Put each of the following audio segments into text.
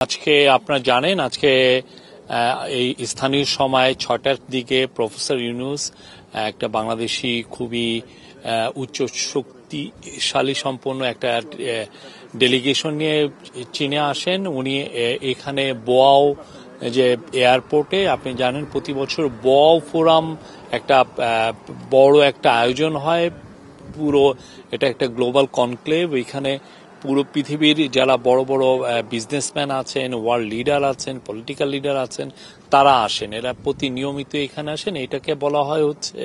আজকে আপনারা জানেন আজকে এই স্থানীয় সময় 6টার দিকে প্রফেসর ইউনূস একটা বাংলাদেশি খুবই উচ্চ শক্তিশালী সম্পন্ন একটা ডেলিগেশন নিয়ে চীনে আসেন। উনি এখানে বোয়াও যে এয়ারপোর্টে আপনি জানেন প্রতি বছর বোয়াও ফোরাম একটা বড় একটা আয়োজন হয়, পুরো এটা একটা গ্লোবাল কনক্লেভ। এখানে পুরো পৃথিবীর যারা বড় বড় বিজনেসম্যান আছেন, ওয়ার্ল্ড লিডার আছেন, পলিটিক্যাল লিডার আছেন, তারা আসেন, এরা নিয়মিত এখানে আসেন। এটাকে বলা হয় হচ্ছে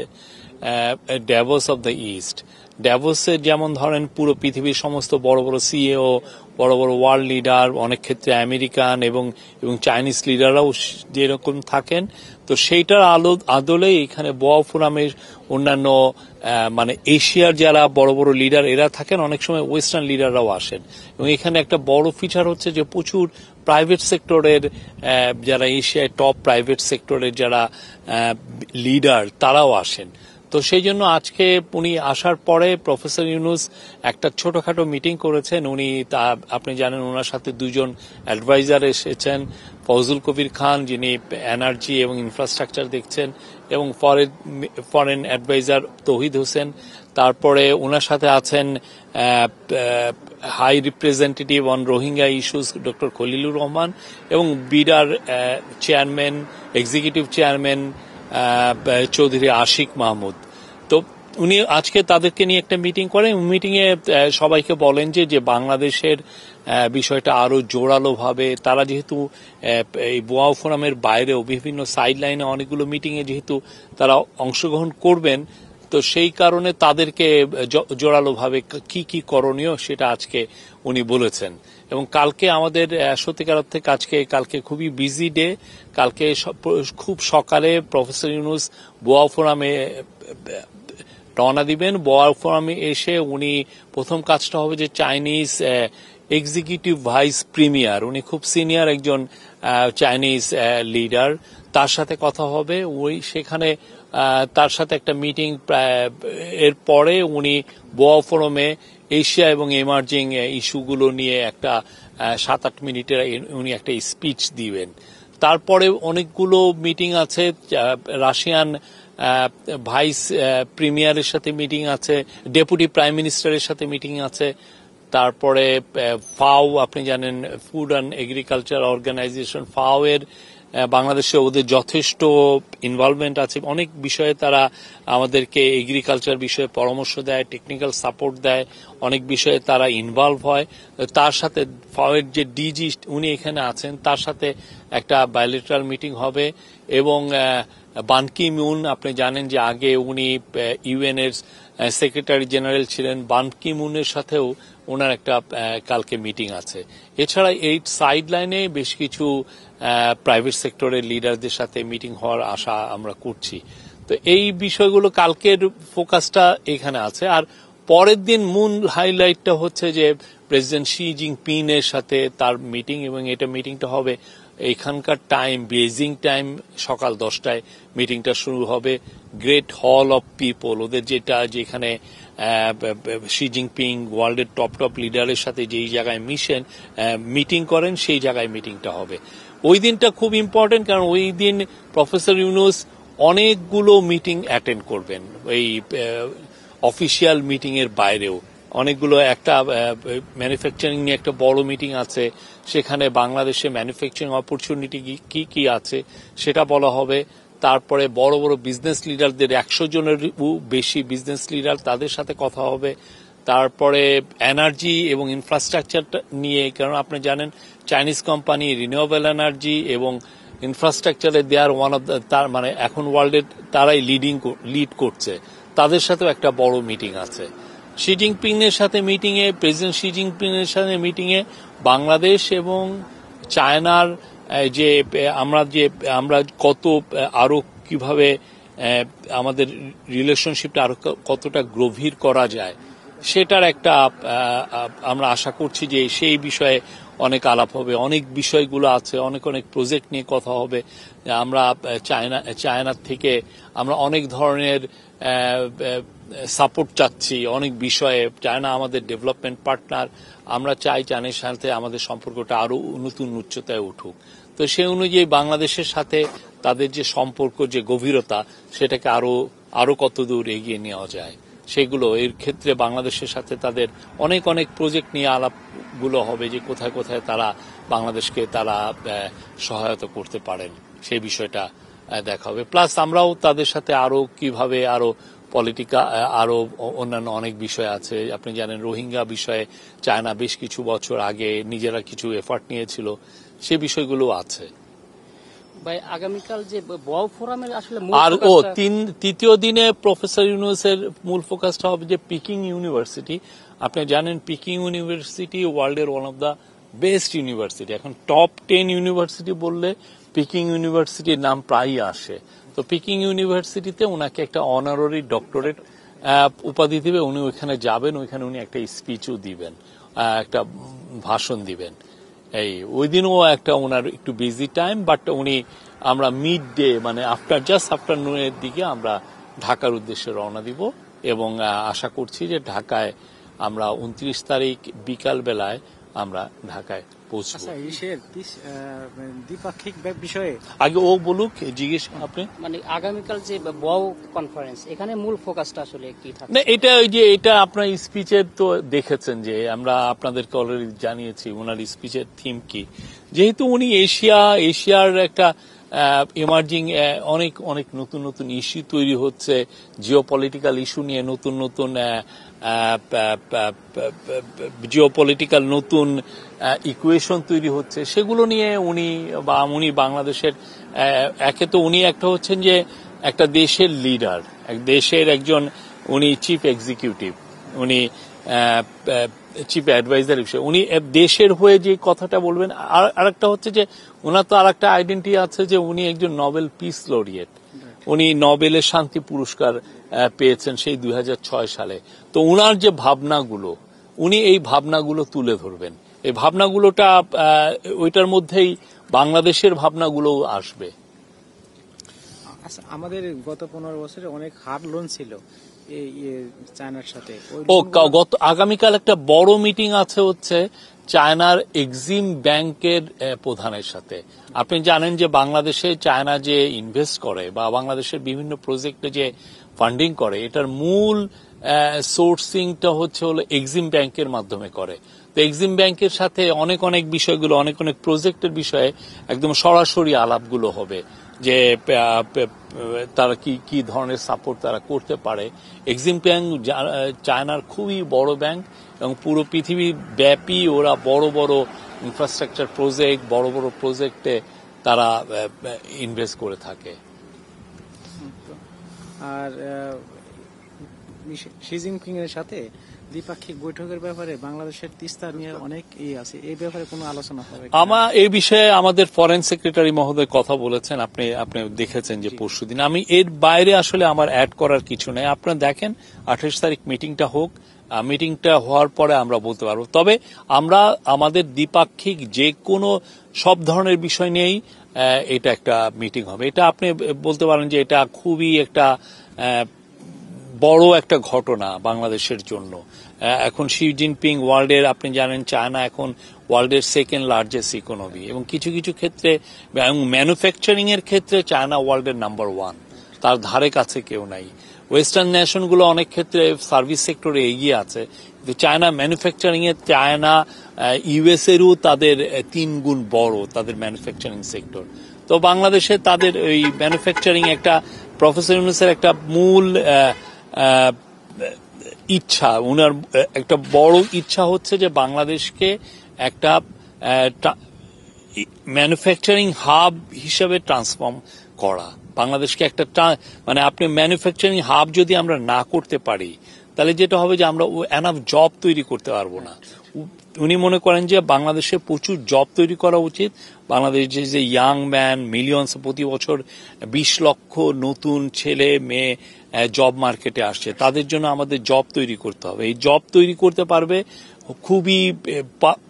ড্যাভোস অফ দ্য ইস্ট। ড্যাভোসের যেমন ধরেন পুরো পৃথিবীর সমস্ত বড় বড় সিইও, বড় বড় ওয়ার্ল্ড লিডার, অনেক ক্ষেত্রে আমেরিকান এবং চাইনিজ লিডাররাও যেরকম থাকেন, তো সেইটার আদলে এখানে বোয়াও ফোরামের অন্যান্য মানে এশিয়ার যারা বড় বড় লিডার এরা থাকেন, অনেক সময় ওয়েস্টার্ন লিডাররাও আসেন। এবং এখানে একটা বড় ফিচার হচ্ছে যে প্রচুর প্রাইভেট সেক্টরের যারা এশিয়ায় টপ প্রাইভেট সেক্টরের যারা লিডার তারাও আসেন। তো সেই জন্য আজকে উনি আসার পরে প্রফেসর ইউনূস একটা ছোটখাটো মিটিং করেছেন। উনি আপনি জানেন ওনার সাথে দুজন অ্যাডভাইজার এসেছেন, ফজলুল কবির খান যিনি এনার্জি এবং ইনফ্রাস্ট্রাকচার দেখছেন, এবং ফরেন অ্যাডভাইজার তৌহিদ হোসেন। তারপরে ওনার সাথে আছেন high representative on Rohingya issues doctor Khalilur Rahman, এবং বিডার chairman, executive chairman Chowdhury Ashik Mahmud. তো উনি আজকে তাদেরকে নিয়ে একটা মিটিং করেন। মিটিংয়ে সবাইকে বলেন যে বাংলাদেশের বিষয়টা আরো জোরালোভাবে, তারা যেহেতু এই বোয়াও ফোরামের বাইরেও বিভিন্ন সাইড লাইনে অনেকগুলো মিটিংয়ে যেহেতু তারা অংশগ্রহণ করবেন, তো সেই কারণে তাদেরকে জোরালোভাবে কি কি করণীয় সেটা আজকে উনি বলেছেন। এবং কালকে আমাদের সত্যিকার অর্থে কালকে খুবই বিজি ডে। কালকে খুব সকালে প্রফেসর ইউনূস বোয়াও ফোরামে রওনা দিবেন। বোয়াও ফোরামে এসে উনি প্রথম কাজটা হবে যে চাইনিজ এক্সিকিউটিভ ভাইস প্রিমিয়ার, উনি খুব সিনিয়র একজন চাইনিজ লিডার, তার সাথে কথা হবে। সেখানে তার সাথে একটা মিটিং, এর পরে উনি বোয়াও ফোরামে এশিয়া এবং এমার্জিং ইস্যুগুলো নিয়ে একটা 7-8 মিনিটের উনি একটা স্পিচ দিবেন। তারপরে অনেকগুলো মিটিং আছে, রাশিয়ান ভাইস প্রিমিয়ারের সাথে মিটিং আছে, ডেপুটি প্রাইম মিনিস্টারের সাথে মিটিং আছে। তারপরে ফাও, আপনি জানেন ফুড অ্যান্ড এগ্রিকালচার অর্গানাইজেশন, ফাও এর বাংলাদেশে ওদের যথেষ্ট ইনভলভমেন্ট আছে। অনেক বিষয়ে তারা আমাদেরকে এগ্রিকালচার বিষয়ে পরামর্শ দেয়, টেকনিক্যাল সাপোর্ট দেয়, অনেক বিষয়ে তারা ইনভলভ হয়। তার সাথে ফাও এর যে ডিজি উনি এখানে আছেন, তার সাথে একটা বায়োলেটারাল মিটিং হবে। এবং বান কি মুন, আপনি জানেন যে আগে উনি ইউএন এর সেক্রেটারি জেনারেল ছিলেন, বান কি মুনের সাথেও ওনার একটা কালকে মিটিং আছে। এছাড়া এই সাইড লাইনে বেশ কিছু প্রাইভেট সেক্টরের লিডারদের সাথে মিটিং হওয়ার আশা আমরা করছি। তো এই বিষয়গুলো কালকের ফোকাসটা এখানে আছে। আর পরের দিন মূল হাইলাইটটা হচ্ছে যে প্রেসিডেন্ট শি জিনপিং এর সাথে তার মিটিং, এবং এটা মিটিংটা হবে এখানকার টাইম বেজিং টাইম সকাল 10টায় মিটিংটা শুরু হবে গ্রেট হল অফ পিপল, ওদের যেখানে শি জিনপিং ওয়ার্ল্ডের টপ লিডারের সাথে যেই জায়গায় মিটিং করেন সেই জায়গায় মিটিংটা হবে। ওই দিনটা খুব ইম্পর্টেন্ট, কারণ ওই দিন প্রফেসর ইউনূস অনেকগুলো মিটিং অ্যাটেন্ড করবেন, এই অফিসিয়াল মিটিং এর বাইরেও অনেকগুলো। একটা ম্যানুফ্যাকচারিং নিয়ে একটা বড় মিটিং আছে, সেখানে বাংলাদেশে ম্যানুফ্যাকচারিং অপরচুনিটি কি কি আছে সেটা বলা হবে। তারপরে বড় বড় বিজনেস লিডারদের 100 জনের বেশি বিজনেস লিডার, তাদের সাথে কথা হবে। তারপরে এনার্জি এবং ইনফ্রাস্ট্রাকচার নিয়ে, কারণ আপনি জানেন চাইনিজ কোম্পানি রিনিউয়েবল এনার্জি এবং ইনফ্রাস্ট্রাকচারে দে আর ওয়ান অফ তার মানে এখন ওয়ার্ল্ডের তারাই লিড করছে, তাদের সাথেও একটা বড় মিটিং আছে। শি জিনপিং এর সাথে মিটিংয়ে, প্রেসিডেন্ট শি জিনপিং এর সাথে মিটিংয়ে বাংলাদেশ এবং চায়নার যে আমরা কত আরো কিভাবে আমাদের রিলেশনশিপটা আরো কতটা গভীর করা যায় সেটার একটা আমরা আশা করছি যে সেই বিষয়ে অনেক আলাপ হবে। অনেক বিষয়গুলো আছে, অনেক প্রজেক্ট নিয়ে কথা হবে। আমরা চায়নার থেকে আমরা অনেক ধরনের সাপোর্ট চাচ্ছি অনেক বিষয়ে। চায়না আমাদের ডেভেলপমেন্ট পার্টনার, আমরা চাই চায়নার সাথে আমাদের সম্পর্কটা আরো নতুন উচ্চতায় উঠুক। তো সেই অনুযায়ী বাংলাদেশের সাথে তাদের যে সম্পর্ক, যে গভীরতা, সেটাকে আরো কতদূর এগিয়ে নেওয়া যায় সেগুলো, এর ক্ষেত্রে বাংলাদেশের সাথে তাদের অনেক অনেক প্রজেক্ট নিয়ে আলাপগুলো হবে, যে কোথায় কোথায় তারা বাংলাদেশকে তারা সহায়তা করতে পারেন সেই বিষয়টা দেখা হবে। প্লাস আমরাও তাদের সাথে আরো কিভাবে আরো আরো অন্যান্য অনেক বিষয় আছে। আপনি জানেন রোহিঙ্গা বিষয়ে চায়না বেশ কিছু বছর আগে নিজেরা কিছু এফার্ট নিয়েছিল, সে বিষয়গুলো আছে। ভাই আগামীকাল যে ওয়াও ফোরামের আসলে আর তৃতীয় দিনে প্রফেসর ইউনূসের মূল ফোকাসটা হবে যে পিকিং ইউনিভার্সিটি। আপনি জানেন পিকিং ইউনিভার্সিটি ওয়ার্ল্ডের one of the best university. এখন টপ 10 ইউনিভার্সিটি বললে পিকিং ইউনিভার্সিটির নাম প্রায়ই আসে। তো পিকিং ইউনিভার্সিটিতে ওনাকে একটা অনারারি ডক্টরেট উপাধি দিবে, উনি ওইখানে যাবেন, ওইখানে উনি একটা স্পিচও দিবেন, একটা ভাষণ দিবেন। ওই দিনও একটা ওনার একটু বিজি টাইম, বাট আমরা মিড ডে মানে আফটারনুনের দিকে আমরা ঢাকার উদ্দেশ্যে রওনা দিব এবং আশা করছি যে ঢাকায় আমরা 29 তারিখ বিকাল বেলায় আমরা ঢাকায় পৌঁছব। দ্বিপাক্ষিক বিষয়ে আগে ও বলুক, জিজ্ঞেস আপনি। মানে আগামীকাল যে ওয়াও কনফারেন্স, এখানে মূল ফোকাসটা আসলে কি থাকবে? না, এটা আপনার স্পিচের তো দেখেছেন যে আমরা আপনাদেরকে অলরেডি জানিয়েছি ওনার স্পিচের থিম কি। যেহেতু উনি এশিয়ার একটা এমার্জিং অনেক অনেক নতুন নতুন ইস্যু তৈরি হচ্ছে, জিওপলিটিক্যাল ইস্যু নিয়ে নতুন নতুন জিওপলিটিক্যাল নতুন ইকুয়েশন তৈরি হচ্ছে, সেগুলো নিয়ে উনি বাংলাদেশের একে তো উনি একটা হচ্ছেন যে একটা দেশের লিডার, এক দেশের একজন, উনি চিফ এক্সিকিউটিভ, উনি চিফ অ্যাডভাইজার হিসেবে উনি দেশের হয়ে যে কথাটা বলবেন। আর একটা হচ্ছে যে ওনার তো আর একটা আইডেন্টিটি আছে যে উনি একজন নোবেল পিস লরিয়েট, উনি নোবেলের শান্তি পুরস্কার পেয়েছেন সেই 2006 সালে। তো উনার যে ভাবনাগুলো, উনি এই ভাবনাগুলো তুলে ধরবেন। এই ভাবনাগুলোটা ওইটার মধ্যেই বাংলাদেশের ভাবনাগুলোও আসবে। আচ্ছা, আমাদের গত 15 বছরে অনেক হার্ড লোন ছিল এই চায়নার সাথে। আগামীকাল একটা বড় মিটিং আছে হচ্ছে চায়নার এক্সিম ব্যাংকের প্রধানের সাথে। আপনি জানেন যে বাংলাদেশে চায়না যে ইনভেস্ট করে বা বাংলাদেশের বিভিন্ন প্রজেক্টে যে ফান্ডিং করে, এটার মূল সোর্সিংটা হলো এক্সিম ব্যাংকের মাধ্যমে করে। তো এক্সিম ব্যাংকের সাথে অনেক অনেক বিষয়গুলো, অনেক অনেক প্রজেক্টের বিষয়ে একদম সরাসরি আলাপগুলো হবে, যে তারা কি ধরনের সাপোর্ট তারা করতে পারে। এক্সিম ব্যাংক চায়নার খুবই বড় ব্যাংক এবং পুরো পৃথিবী ব্যাপী ওরা বড় বড় ইনফ্রাস্ট্রাকচার প্রজেক্ট, বড় বড় প্রজেক্টে তারা ইনভেস্ট করে থাকে। আর শি জিনপিং এর সাথে দ্বিপাক্ষিক বৈঠকের ব্যাপারে বাংলাদেশের তিস্তা নিয়ে অনেক আছে, এই ব্যাপারে কোনো আলোচনা হবে? এই বিষয়ে আমাদের ফরেন সেক্রেটারি মহোদয় কথা বলেছেন, আপনি দেখেছেন যে পরশুদিন। আমি এর বাইরে আসলে আমার অ্যাড করার কিছু নেই। আপনারা দেখেন 28 তারিখ মিটিংটা হোক, মিটিংটা হওয়ার পরে আমরা বলতে পারবো। তবে আমরা আমাদের দ্বিপাক্ষিক যে কোনো সব ধরনের বিষয় নিয়েই এটা একটা মিটিং হবে। এটা আপনি বলতে পারেন যে এটা খুবই একটা বড় একটা ঘটনা বাংলাদেশের জন্য। এখন শি জিনপিং ওয়ার্ল্ডের, আপনি জানেন চায়না এখন ওয়ার্ল্ডের সেকেন্ড লার্জেস্ট ইকোনমি, এবং কিছু কিছু ক্ষেত্রে ম্যানুফ্যাকচারিং এর ক্ষেত্রে চায়না ওয়ার্ল্ডের নাম্বার 1, তার ধারে কাছে কেউ নাই। ওয়েস্টার্ন নেশনগুলো অনেক ক্ষেত্রে সার্ভিস সেক্টরে এগিয়ে আছে, কিন্তু চায়না ম্যানুফ্যাকচারিং এ চায়না ইউএস এরও তাদের 3 গুণ বড় তাদের ম্যানুফ্যাকচারিং সেক্টর। তো বাংলাদেশে তাদের এই ম্যানুফ্যাকচারিং একটা প্রফেসর ইউনূসের একটা মূল ইচ্ছা, উনার একটা বড় ইচ্ছা হচ্ছে যে বাংলাদেশকে একটা ম্যানুফ্যাকচারিং হাব হিসেবে ট্রান্সফর্ম করা। বাংলাদেশকে একটা মানে আপনি ম্যানুফ্যাকচারিং হাব যদি আমরা না করতে পারি, তাহলে যেটা হবে যে আমরা এনাফ জব তৈরি করতে পারবো না। উনি মনে করেন যে বাংলাদেশে প্রচুর জব তৈরি করা উচিত। বাংলাদেশে যে ইয়াং ম্যান মিলিয়নস, প্রতি বছর 20 লক্ষ নতুন ছেলে মেয়ে জব মার্কেটে আসছে, তাদের জন্য আমাদের জব তৈরি করতে হবে। এই জব তৈরি করতে পারবে খুবই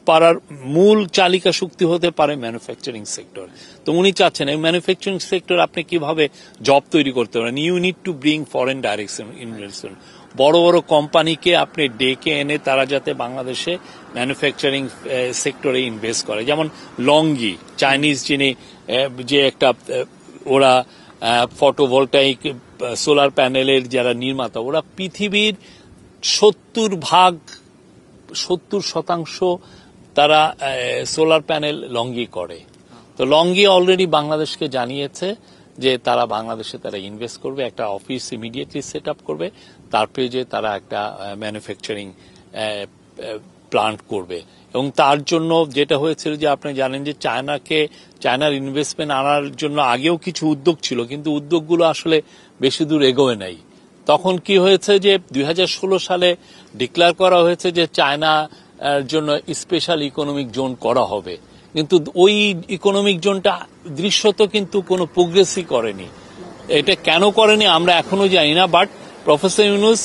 পারার মূল চালিকা শক্তি হতে পারে ম্যানুফ্যাকচারিং সেক্টর। তো উনি চাচ্ছেন এই ম্যানুফ্যাকচারিং সেক্টর আপনি কিভাবে জব তৈরি করতে পারেন। You need to bring foreign direction investment. বড় বড় কোম্পানিকে আপনি ডেকে এনে তারা যাতে বাংলাদেশে ম্যানুফ্যাকচারিং সেক্টরে ইনভেস্ট করে, যেমন লংগি চাইনিজ যিনি যে একটা ওরা ফটোভোল্টাইক সোলার প্যানেলের যারা নির্মাতা, ওরা পৃথিবীর 70% তারা সোলার প্যানেল লংগি করে। তো লংগি অলরেডি বাংলাদেশকে জানিয়েছে যে তারা বাংলাদেশে তারা ইনভেস্ট করবে, একটা অফিস ইমিডিয়েটলি সেট আপ করবে, তারপরে যে তারা একটা ম্যানুফ্যাকচারিং প্লান্ট করবে। এবং তার জন্য যেটা হয়েছিল যে আপনি জানেন যে চায়নার ইনভেস্টমেন্ট আনার জন্য আগেও কিছু উদ্যোগ ছিল, কিন্তু উদ্যোগগুলো আসলে বেশি দূর এগোয় নাই। তখন কি হয়েছে যে 2016 সালে ডিক্লেয়ার করা হয়েছে যে চায়নার জন্য স্পেশাল ইকোনমিক জোন করা হবে, কিন্তু ওই ইকোনমিক জোনটা দৃশ্যত কিন্তু কোনো প্রোগ্রেসই করেনি। এটা কেন করেনি আমরা এখনো জানি না, বাট প্রফেসর ইউনূস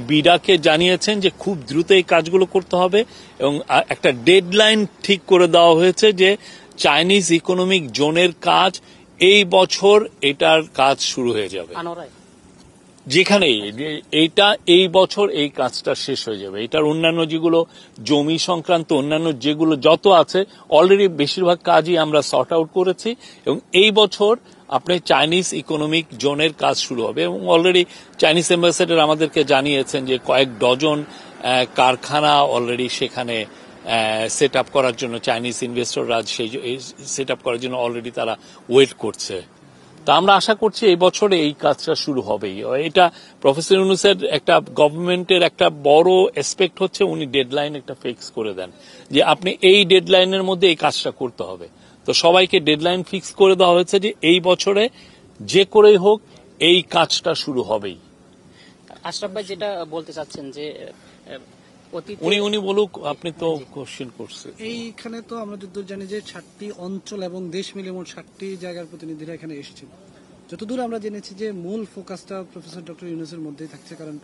বিডাকে জানিয়েছেন যে খুব দ্রুত এই কাজগুলো করতে হবে এবং একটা ডেডলাইন ঠিক করে দেওয়া হয়েছে যে চাইনিজ ইকোনমিক জোনের কাজ এই বছর এটার কাজ শুরু হয়ে যাবে। যেখানেই এইটা এই বছর এই কাজটা শেষ হয়ে যাবে। এটার অন্যান্য যেগুলো জমি সংক্রান্ত অন্যান্য যেগুলো যত আছে অলরেডি বেশিরভাগ কাজই আমরা সর্ট আউট করেছি এবং এই বছর আপনি চাইনিজ ইকোনমিক জোনের কাজ শুরু হবে। এবং অলরেডি চাইনিজ অ্যাম্বাসেডর আমাদেরকে জানিয়েছেন যে কয়েক ডজন কারখানা অলরেডি সেখানে সেট আপ করার জন্য চাইনিজ ইনভেস্টররা সেই সেট আপ করার জন্য অলরেডি তারা ওয়েট করছে। তা আমরা আশা করছি এই বছরে এই কাজটা শুরু হবেই। এটা প্রফেসর ইউনূসের একটা গভর্নমেন্টের একটা বড় এসপেক্ট হচ্ছে উনি ডেডলাইন একটা ফিক্স করে দেন যে আপনি এই ডেডলাইনের মধ্যে এই কাজটা করতে হবে। তো সবাইকে ডেডলাইন ফিক্স করে দেওয়া হয়েছে যে এই বছরে যে করেই হোক এই কাজটা শুরু হবেই। আশরাফ ভাই যেটা বলতে চাচ্ছেন যে উনি বলুক, আপনি তো কোশ্চেন করছেন। এইখানে তো আমরা যতদূর জানি যে 7টি অঞ্চল এবং দেশ মিলে মোট 7টি জায়গার প্রতিনিধিরা এখানে এসেছিল। যতদূর আমরা জেনেছি যে মূল ফোকাসটা প্রফেসর ডক্টর ইউনূসের মধ্যেই থাকছে, কারণ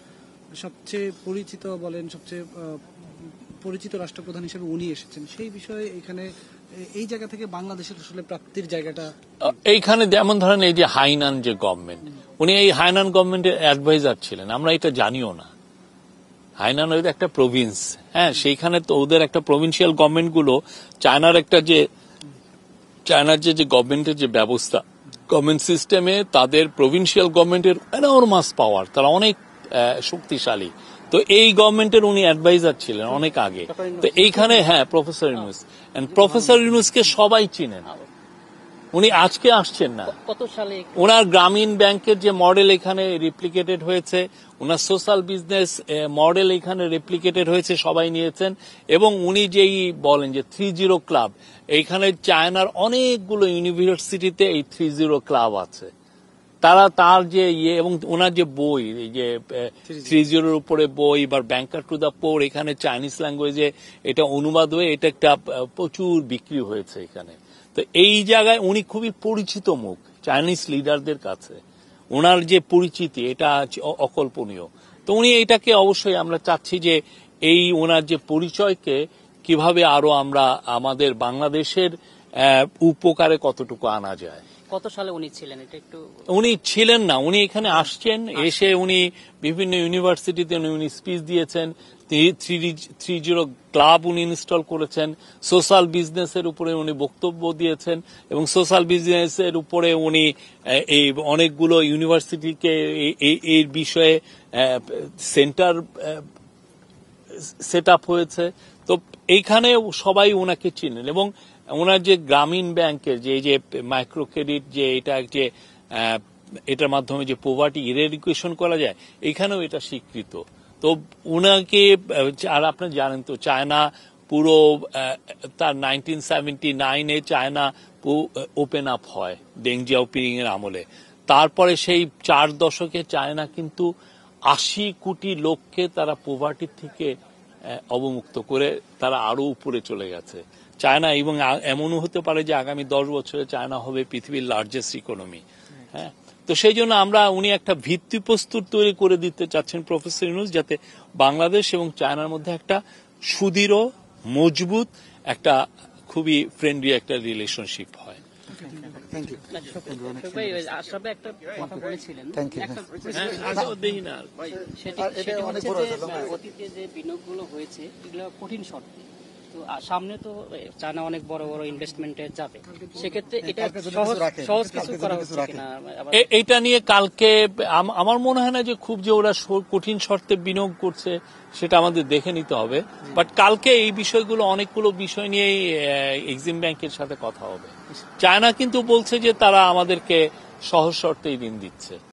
সবচেয়ে পরিচিত বলেন সবচেয়ে পরিচিত রাষ্ট্রপ্রধান হিসেবে উনি এসেছেন। সেই বিষয়ে এখানে এই জায়গা থেকে বাংলাদেশের আসলে প্রাপ্তির জায়গাটা এইখানে যেমন ধরেন এই যে হাইনান যে গভর্নমেন্ট, উনি এই হাইনান গভর্নমেন্টের অ্যাডভাইজার ছিলেন, আমরা এটা জানিও না। হাইনান ওদের একটা প্রভিন্স, হ্যাঁ, সেইখানে তো ওদের একটা প্রভিন্সিয়াল গভর্নমেন্ট গুলো চায়নার যে গভর্নমেন্টের যে ব্যবস্থা গভর্নমেন্ট সিস্টেমে তাদের প্রভিন্সিয়াল গভর্নমেন্টের এনর্মাস পাওয়ার, তারা অনেক শক্তিশালী। তো এই গভর্নমেন্টের উনি অ্যাডভাইজার ছিলেন অনেক আগে। তো এইখানে হ্যাঁ প্রফেসর ইউনূস, প্রফেসর ইউনূসকে সবাই চিনেন, উনি আজকে আসছেন না। কত সালে ওনার গ্রামীণ ব্যাংকের যে মডেল এখানে রেপ্লিকেটেড হয়েছে, ওনার সোশ্যাল বিজনেস মডেল এখানে রেপ্লিকেটেড হয়েছে, সবাই নিয়েছেন। এবং উনি যেই বলেন যে 30 ক্লাব, এইখানে চায়নার অনেকগুলো ইউনিভার্সিটিতে এই 30 ক্লাব আছে। তারা তার যে এবং ওনার যে বই, যে 30 উপরে বই বা ব্যাংকার টু দ্য পোর, এখানে চাইনিজ ল্যাঙ্গুয়েজে এটা অনুবাদ হয়ে এটা একটা প্রচুর বিক্রি হয়েছে এখানে। তো এই জায়গায় উনি খুবই পরিচিত মুখ চাইনিজ লিডারদের কাছে, ওনার যে পরিচিতি এটা অকল্পনীয়। তো উনি এইটাকে অবশ্যই আমরা চাচ্ছি যে এই ওনার যে পরিচয়কে কিভাবে আরো আমরা আমাদের বাংলাদেশের উপকারে কতটুকু আনা যায়। কত সালে উনি ছিলেন এটা একটু? উনি ছিলেন না, উনি এখানে আসছেন, এসে উনি বিভিন্ন ইউনিভার্সিটিতে উনি স্পিচ দিয়েছেন, 30 ক্লাব উনি ইনস্টল করেছেন, সোশ্যাল বিজনেসের উপরে উনি বক্তব্য দিয়েছেন এবং সোশ্যাল বিজনেসের উপরে উনি এই অনেকগুলো ইউনিভার্সিটিকে এই বিষয়ে সেন্টার সেট আপ হয়েছে। তো এইখানে সবাই ওনাকে চিনেন এবং ওনার যে গ্রামীণ ব্যাংকের যে মাইক্রো ক্রেডিট, যে এটা যে এটার মাধ্যমে যে পভার্টি ইরেডিকেশন করা যায়, এখানেও এটা স্বীকৃত। তো ওনাকে, আর আপনি জানেন তো চায়না পুরো তার 1979-এ চায়না ওপেন আপ হয় ডেং জিয়াওপিং এর আমলে। তারপরে সেই 4 দশকে চায়না কিন্তু 80 কোটি লোককে তারা পভার্টির থেকে অবমুক্ত করে তারা আরো উপরে চলে গেছে চায়না। এবং এমনও হতে পারে যে আগামী 10 বছরে চায়না হবে পৃথিবীর লার্জেস্ট ইকোনমি। হ্যাঁ, তো সেই জন্য উনি একটা ভিত্তিপ্রস্তর তৈরি করে দিতে চাচ্ছেন প্রফেসর ইউনূস, যাতে বাংলাদেশ এবং চায়নার মধ্যে একটা সুদৃঢ় মজবুত একটা খুবই ফ্রেন্ডলি একটা রিলেশনশিপ হয়। Thank you. ভাই, ওই আশরাফ ভাই একটা কথা বলেছিলেন, Thank you. একটা দেখি না সেটি আর এটা সেটি অনেক হচ্ছে বড় যে হয়েছে, অতীতে যে বিনিয়োগগুলো হয়েছে এগুলো কঠিন শর্তে, তো সামনে তো চায়না অনেক বড় বড় ইনভেস্টমেন্টে যাবে, সেক্ষেত্রে এটা কালকে যদি সহজ কিছু রাখে, সহজ কালকে কিছু যদি করা কিছু হচ্ছে রাখে। কিনা আবার এইটা নিয়ে কালকে আমার মনে হয় না যে খুব যে ওরা কঠিন শর্তে বিনিয়োগ করছে সেটা আমাদের দেখে নিতে হবে, বাট কালকে এই বিষয়গুলো অনেকগুলো বিষয় নিয়েই এক্সিম ব্যাংকের সাথে কথা হবে। চায়না কিন্তু বলছে যে তারা আমাদেরকে সহজ শর্তেই ঋণ দিচ্ছে।